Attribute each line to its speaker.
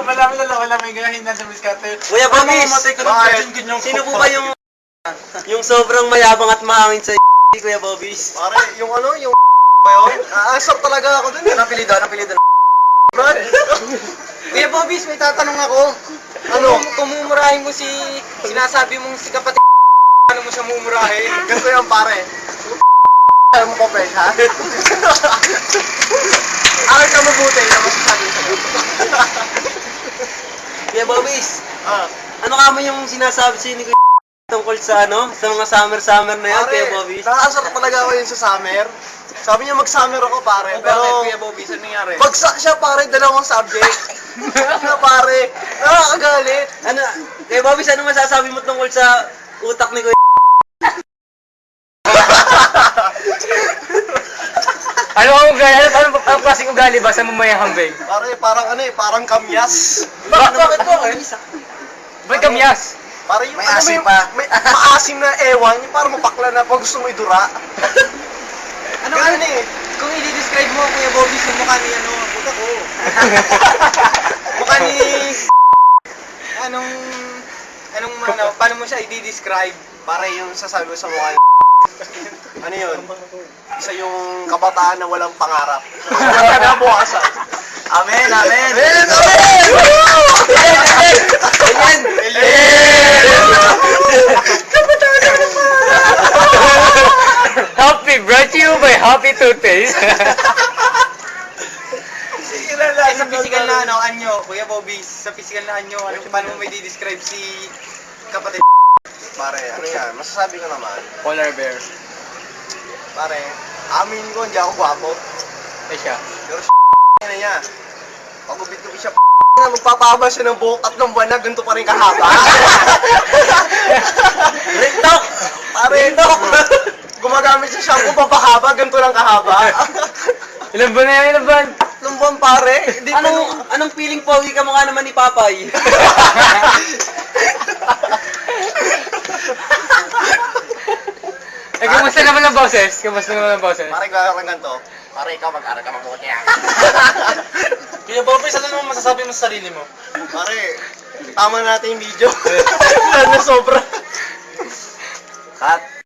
Speaker 1: Malamig gahin na sa miskate.
Speaker 2: Kuya Bobis, sino po ba yung sobrang mayabang at mahangin sa Kuya Bobis?
Speaker 3: Pare, yung ano, yung ba yun? Aasar talaga ako dun eh.
Speaker 2: Anong apelido?
Speaker 3: Brad,
Speaker 2: Kuya Bobis, may tatanong ako.
Speaker 3: Ano?
Speaker 2: Kung mumurahin mo sinasabi mong si kapatid, ano mo siya mumurahin?
Speaker 3: ganito yan pare. Alam mo ko, Peg, ha? Aral ka mabuti na masasabi sa'yo.
Speaker 2: Kuya Bobis,
Speaker 3: Ah,
Speaker 2: ano ka mo yung sinasabi sa'yo ni Kuya tungkol sa sa mga summer na yan, Kuya Bobis?
Speaker 3: nakakasar talaga ako yun sa summer. Sabi niya mag-summer ako, pare. Pero,
Speaker 2: Bobis, ano nangyari?
Speaker 3: bagsak siya, pare. Dalawang subject. Na, pare. Nakakagalit.
Speaker 2: Ano, Kuya Bobis, ano masasabi mo tungkol sa utak ni Kuya?
Speaker 4: Ano klaseng ugali ba sa mamayang hambing?
Speaker 3: Pare, parang ano eh, parang kamyas.
Speaker 2: Bakit po?
Speaker 4: Ba't kamyas?
Speaker 3: Pare yung
Speaker 2: May
Speaker 3: ano
Speaker 2: asim
Speaker 3: yung-
Speaker 2: pa.
Speaker 3: May maasim na ewan, yung parang mapakla na pag gusto mo idura. Ganun eh.
Speaker 2: Kung i-describe mo, Kuya Bobis, yung mukha ni puta ko. Mukha ni... paano mo siya i-describe?
Speaker 3: Pare yung sasabi ko sa mukha ano yun? Isa yung kabataan na walang pangarap. Wala na bukasan.
Speaker 2: Amen!
Speaker 3: Amen!
Speaker 4: Happy, brought to you by Happy Toothpaste.
Speaker 2: Sa physical na anyo, Kuya Bobis, sa physical na anyo, paano mo may i-describe si kapatid?
Speaker 3: Pare, ano yan? Masasabi ko naman.
Speaker 4: Polar bear.
Speaker 3: Pare, amin ko, hindi ako gwapo.
Speaker 4: Eh siya.
Speaker 3: Pero na niya. Pag-ubit-ubit siya, na magpapahaba siya ng buhok at ng buwan na ganito pa rin kahaba.
Speaker 2: Rintok!
Speaker 3: Pare, gumagamit siya shampoo papahaba, ganito lang kahaba.
Speaker 4: Ilan ba na yan? Ilan ba?
Speaker 3: Lumbang pare, hindi pa
Speaker 2: Anong feeling pogi ka mukha naman ni Papay?
Speaker 4: Eh, kamusta naman ang boses? Kamusta naman ang boses?
Speaker 3: Pare, gagawin ganito. Pare, ikaw mag-aral ka mabuti ah.
Speaker 1: Kuya Bobis, ano naman masasabi mo sa sarili mo?
Speaker 3: Pare, tama natin yung video. Wala na sobra.
Speaker 2: Cut!